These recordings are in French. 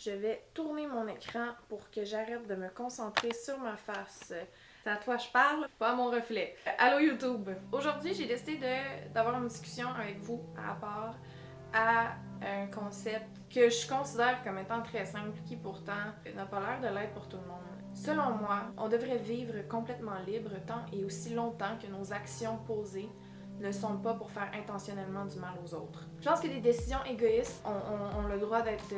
je vais tourner mon écran pour que j'arrête de me concentrer sur ma face. C'est à toi je parle, pas à mon reflet. Allô YouTube! Aujourd'hui, j'ai décidé d'avoir une discussion avec vous par rapport à un concept que je considère comme étant très simple, qui pourtant n'a pas l'air de l'être pour tout le monde. Selon moi, on devrait vivre complètement libre tant et aussi longtemps que nos actions posées ne sont pas pour faire intentionnellement du mal aux autres. Je pense que des décisions égoïstes ont le droit d'être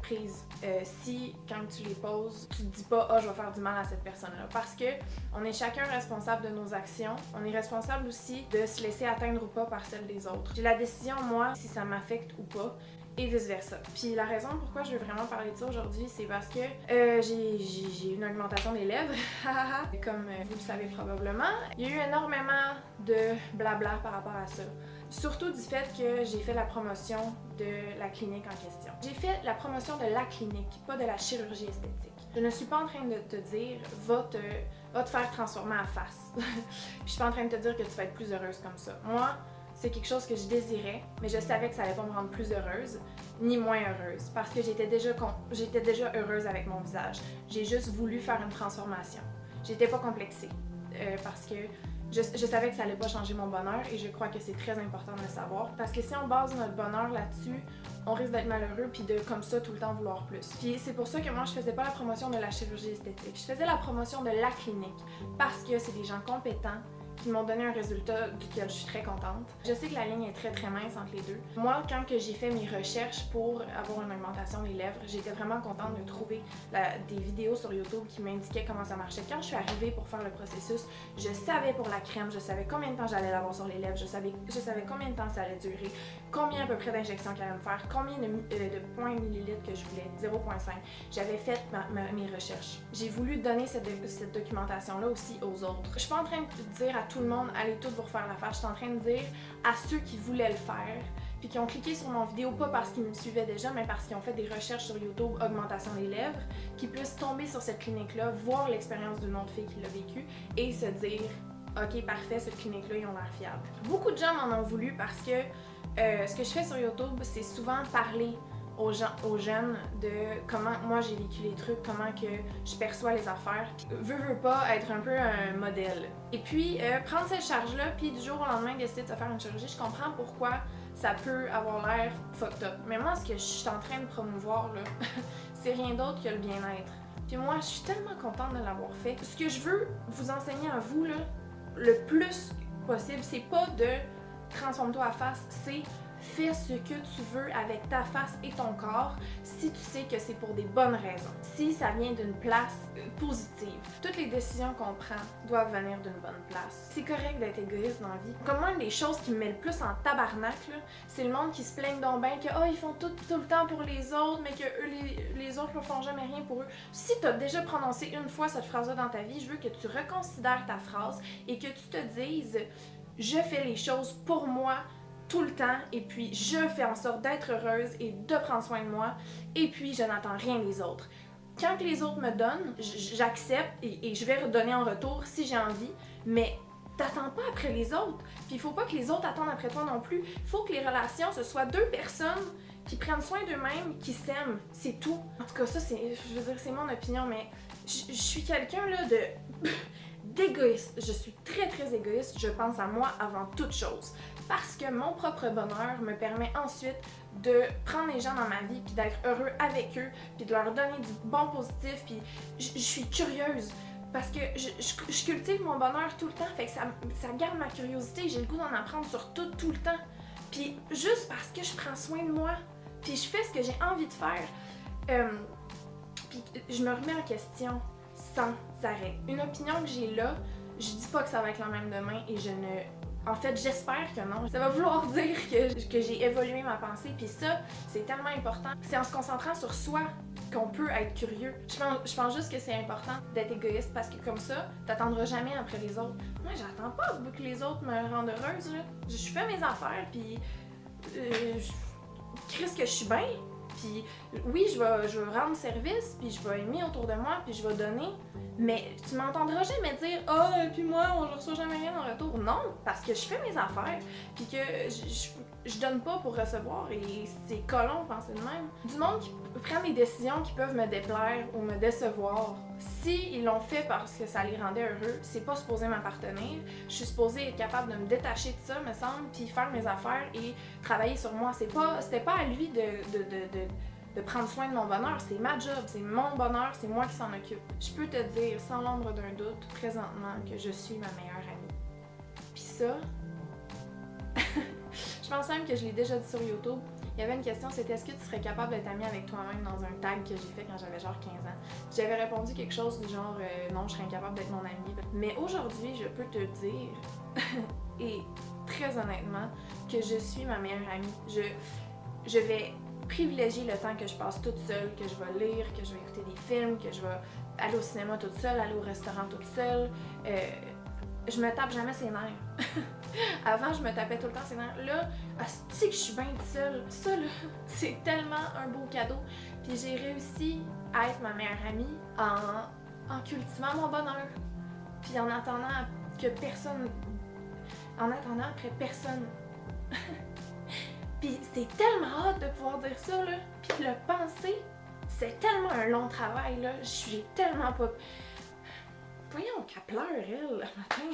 prises si, quand tu les poses, tu te dis pas « Ah, je vais faire du mal à cette personne-là ». Parce que on est chacun responsable de nos actions. On est responsable aussi de se laisser atteindre ou pas par celle des autres. J'ai la décision, moi, si ça m'affecte ou pas. Et vice-versa. Puis la raison pourquoi je veux vraiment parler de ça aujourd'hui, c'est parce que j'ai une augmentation des lèvres, comme vous le savez probablement. Il y a eu énormément de blabla par rapport à ça. Surtout du fait que j'ai fait la promotion de la clinique en question. J'ai fait la promotion de la clinique, pas de la chirurgie esthétique. Je ne suis pas en train de te dire « va te faire transformer à face ». Puis je suis pas en train de te dire que tu vas être plus heureuse comme ça. Moi, c'est quelque chose que je désirais, mais je savais que ça allait pas me rendre plus heureuse, ni moins heureuse, parce que j'étais déjà heureuse avec mon visage. J'ai juste voulu faire une transformation. J'étais pas complexée, parce que je savais que ça allait pas changer mon bonheur, et je crois que c'est très important de le savoir, parce que si on base notre bonheur là-dessus, on risque d'être malheureux puis de comme ça tout le temps vouloir plus. Puis c'est pour ça que moi je faisais pas la promotion de la chirurgie esthétique, je faisais la promotion de la clinique, parce que c'est des gens compétents, qui m'ont donné un résultat duquel je suis très contente. Je sais que la ligne est très très mince entre les deux. Moi, quand j'ai fait mes recherches pour avoir une augmentation des lèvres, j'étais vraiment contente de trouver des vidéos sur YouTube qui m'indiquaient comment ça marchait. Quand je suis arrivée pour faire le processus, je savais pour la crème, je savais combien de temps j'allais l'avoir sur les lèvres, je savais combien de temps ça allait durer, combien à peu près d'injections qu'elle allait me faire, combien de points millilitres que je voulais, 0,5. J'avais fait mes recherches. J'ai voulu donner cette documentation-là aussi aux autres. Je suis pas en train de dire à tout le monde, allez tous vous refaire la face. Je suis en train de dire à ceux qui voulaient le faire, puis qui ont cliqué sur mon vidéo, pas parce qu'ils me suivaient déjà, mais parce qu'ils ont fait des recherches sur YouTube, augmentation des lèvres, qui puissent tomber sur cette clinique-là, voir l'expérience d'une autre fille qui l'a vécue, et se dire, ok, parfait, cette clinique-là, ils ont l'air fiables. Beaucoup de gens m'en ont voulu parce que ce que je fais sur YouTube, c'est souvent parler aux jeunes de comment moi j'ai vécu les trucs, comment que je perçois les affaires. Veux pas être un peu un modèle. Et puis, prendre cette charge-là, puis du jour au lendemain décider de se faire une chirurgie, je comprends pourquoi ça peut avoir l'air fucked up. Mais moi, ce que je suis en train de promouvoir, là, c'est rien d'autre que le bien-être. Puis moi, je suis tellement contente de l'avoir fait. Ce que je veux vous enseigner à vous, là, le plus possible, c'est pas de transforme-toi à face, c'est fais ce que tu veux avec ta face et ton corps si tu sais que c'est pour des bonnes raisons, si ça vient d'une place positive. Toutes les décisions qu'on prend doivent venir d'une bonne place. C'est correct d'être égoïste dans la vie. Comme moi, les choses qui me mettent le plus en tabarnak, c'est le monde qui se plaigne donc bien que ils font tout le temps pour les autres, mais que eux, les autres ne font jamais rien pour eux. Si tu as déjà prononcé une fois cette phrase-là dans ta vie, je veux que tu reconsidères ta phrase et que tu te dises « Je fais les choses pour moi », tout le temps, et puis je fais en sorte d'être heureuse et de prendre soin de moi, et puis je n'attends rien des autres. Quand que les autres me donnent, j'accepte et je vais redonner en retour si j'ai envie, mais t'attends pas après les autres. Puis il faut pas que les autres attendent après toi non plus. Il faut que les relations, ce soit deux personnes qui prennent soin d'eux-mêmes, qui s'aiment, c'est tout. En tout cas, ça, je veux dire, c'est mon opinion, mais je suis quelqu'un là d'égoïste. Je suis très très égoïste, je pense à moi avant toute chose. Parce que mon propre bonheur me permet ensuite de prendre les gens dans ma vie puis d'être heureux avec eux puis de leur donner du bon positif puis je suis curieuse parce que je cultive mon bonheur tout le temps, fait que ça garde ma curiosité, j'ai le goût d'en apprendre sur tout le temps. Puis juste parce que je prends soin de moi puis je fais ce que j'ai envie de faire, puis je me remets en question sans arrêt. Une opinion que j'ai là, je dis pas que ça va être la même demain et en fait, j'espère que non. Ça va vouloir dire que j'ai évolué ma pensée, puis ça, c'est tellement important. C'est en se concentrant sur soi qu'on peut être curieux. Je pense juste que c'est important d'être égoïste parce que comme ça, t'attendras jamais après les autres. Moi, j'attends pas que les autres me rendent heureuse, là. Je fais mes affaires, puis Christ que je suis bien. Puis oui, je vais rendre service, puis je vais aimer autour de moi, puis je vais donner, mais tu m'entendras jamais dire « Ah, puis moi, on ne reçoit jamais rien en retour ». Non, parce que je fais mes affaires, puis que je donne pas pour recevoir et c'est colon penser de même. Du monde qui prend des décisions qui peuvent me déplaire ou me décevoir, si ils l'ont fait parce que ça les rendait heureux, c'est pas supposé m'appartenir. Je suis supposée être capable de me détacher de ça, me semble, puis faire mes affaires et travailler sur moi. C'était pas à lui de prendre soin de mon bonheur, c'est ma job, c'est mon bonheur, c'est moi qui s'en occupe. Je peux te dire sans l'ombre d'un doute présentement que je suis ma meilleure amie. Puis ça, je pense même que je l'ai déjà dit sur YouTube. Il y avait une question, c'était est-ce que tu serais capable d'être amie avec toi-même dans un tag que j'ai fait quand j'avais genre 15 ans. J'avais répondu quelque chose du genre non, je serais incapable d'être mon amie. Mais aujourd'hui, je peux te dire, et très honnêtement, que je suis ma meilleure amie. Je vais privilégier le temps que je passe toute seule, que je vais lire, que je vais écouter des films, que je vais aller au cinéma toute seule, aller au restaurant toute seule. Je me tape jamais ses nerfs. Avant, je me tapais tout le temps ses nerfs. Là, asti que je suis bien toute seule. Ça, là, c'est tellement un beau cadeau. Puis j'ai réussi à être ma meilleure amie en cultivant mon bonheur. Puis en attendant que personne... En attendant après personne. Puis c'est tellement hâte de pouvoir dire ça, là. Puis de le penser, c'est tellement un long travail, là. J'ai tellement pas... Voyons qu'elle pleure, elle, le matin,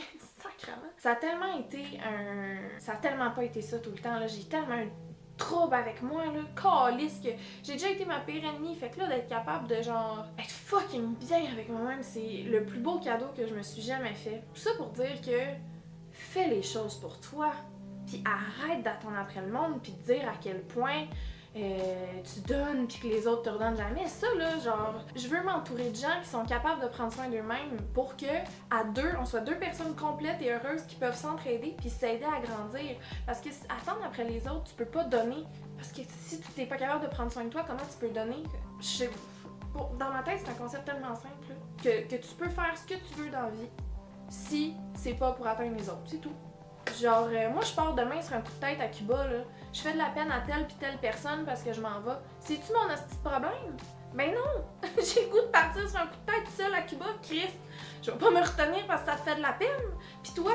sacrément. Ça a tellement pas été ça tout le temps, là. J'ai tellement un trouble avec moi, là. Calisse que j'ai déjà été ma pire ennemie. Fait que là, d'être capable de, genre, être fucking bien avec moi-même, c'est le plus beau cadeau que je me suis jamais fait. Tout ça pour dire que fais les choses pour toi. Puis arrête d'attendre après le monde, puis de dire à quel point tu donnes, puis que les autres te redonnent jamais. Ça, là, genre, je veux m'entourer de gens qui sont capables de prendre soin d'eux-mêmes pour que, à deux, on soit deux personnes complètes et heureuses qui peuvent s'entraider puis s'aider à grandir. Parce que attendre après les autres, tu peux pas donner. Parce que si tu t'es pas capable de prendre soin de toi, comment tu peux donner? Dans ma tête, c'est un concept tellement simple, là, que tu peux faire ce que tu veux dans la vie si c'est pas pour atteindre les autres. C'est tout. Genre, moi je pars demain sur un coup de tête à Cuba, là. Je fais de la peine à telle pis telle personne parce que je m'en vais. C'est-tu mon hostie de problème? Ben non! J'ai le goût de partir sur un coup de tête seule à Cuba, Christ! Je vais pas me retenir parce que ça te fait de la peine. Pis toi,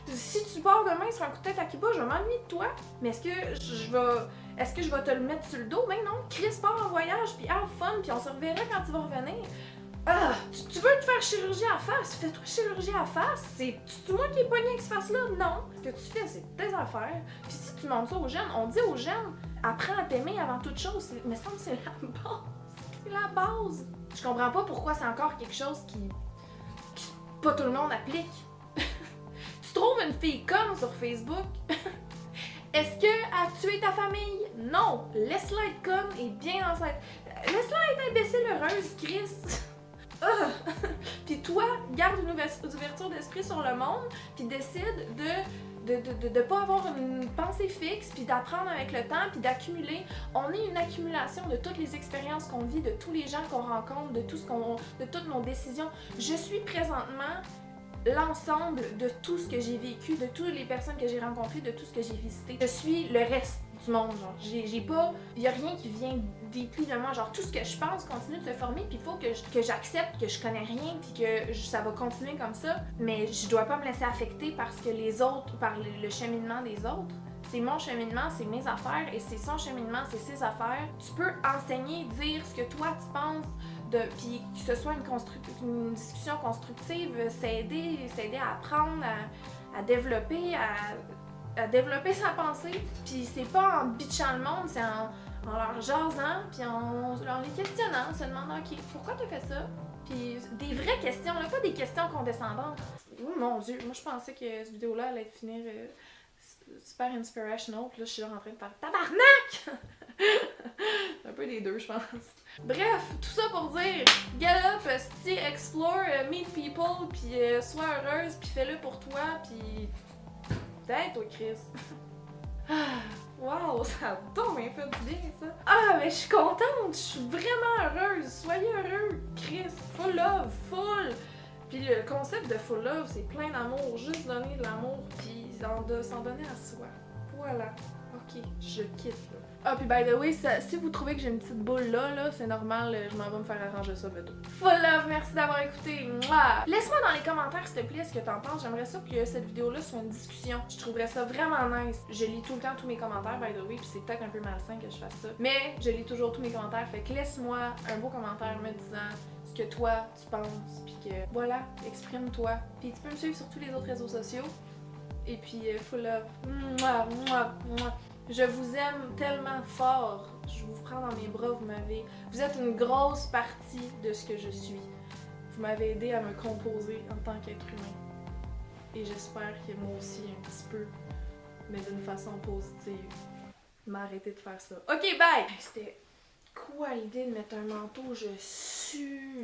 si tu pars demain sur un coup de tête à Cuba, je vais m'ennuyer de toi. Mais est-ce que je vais te le mettre sur le dos? Ben non! Chris part en voyage pis have fun pis on se reverra quand tu vas revenir. Ah! Tu veux te faire chirurgie à la face? Fais-toi chirurgie à la face? C'est moi qui ai pogné avec ce face-là? Non! Ce que tu fais, c'est tes affaires. Puis si tu montres ça aux jeunes, on dit aux jeunes, apprends à t'aimer avant toute chose. Mais ça, c'est la base. C'est la base. Je comprends pas pourquoi c'est encore quelque chose qui pas tout le monde applique. Tu trouves une fille comme sur Facebook? Est-ce que a tué ta famille? Non! Laisse-la être comme et bien dans sa... Laisse-la être imbécile heureuse, Chris! Puis toi, garde une ouverture d'esprit sur le monde, puis décide de pas avoir une pensée fixe, puis d'apprendre avec le temps, puis d'accumuler. On est une accumulation de toutes les expériences qu'on vit, de tous les gens qu'on rencontre, de toutes nos décisions. Je suis présentement l'ensemble de tout ce que j'ai vécu, de toutes les personnes que j'ai rencontrées, de tout ce que j'ai visité. Je suis le reste du monde, genre. Il y a rien qui vient dépli de moi, genre tout ce que je pense continue de se former, puis il faut que j'accepte que je connais rien, puis que ça va continuer comme ça, mais je dois pas me laisser affecter parce que les autres, par le cheminement des autres. C'est mon cheminement, c'est mes affaires, et c'est son cheminement, c'est ses affaires. Tu peux enseigner, dire ce que toi tu penses, puis que ce soit une discussion constructive, s'aider à apprendre, à développer, à développer sa pensée. Puis c'est pas en bitchant le monde, c'est en leur jasant, puis en les questionnant, en se demandant ok, pourquoi t'as fait ça? Puis des vraies questions, là, pas des questions condescendantes. Oh mon dieu, moi je pensais que cette vidéo-là allait finir super inspirational, puis là je suis là en train de faire tabarnak! Un peu des deux, je pense. Bref, tout ça pour dire, get up, explore, meet people, puis sois heureuse, puis fais-le pour toi, puis peut-être toi, Chris. Wow, ça a donc bien fait du bien, ça. Ah, mais je suis contente, je suis vraiment heureuse. Soyez heureux, Chris. Full love, full. Puis le concept de full love, c'est plein d'amour, juste donner de l'amour, puis s'en donner à soi. Voilà. Ok, je quitte là. Ah, puis by the way, si vous trouvez que j'ai une petite boule là, c'est normal, je m'en vais me faire arranger ça bientôt. Full love, merci d'avoir écouté. Mouah! Laisse-moi dans les commentaires, s'il te plaît, ce que t'en penses. J'aimerais ça que cette vidéo-là soit une discussion. Je trouverais ça vraiment nice. Je lis tout le temps tous mes commentaires, by the way, puis c'est peut-être un peu malsain que je fasse ça. Mais je lis toujours tous mes commentaires, fait que laisse-moi un beau commentaire me disant ce que toi tu penses, puis que voilà, exprime-toi. Puis tu peux me suivre sur tous les autres réseaux sociaux. Et puis full love. Mouah, mouah, mouah. Je vous aime tellement fort. Je vous prends dans mes bras, vous êtes une grosse partie de ce que je suis. Vous m'avez aidé à me composer en tant qu'être humain. Et j'espère que moi aussi un petit peu, mais d'une façon positive, m'arrêter de faire ça. Ok, bye! C'était quoi l'idée de mettre un manteau? Je sue!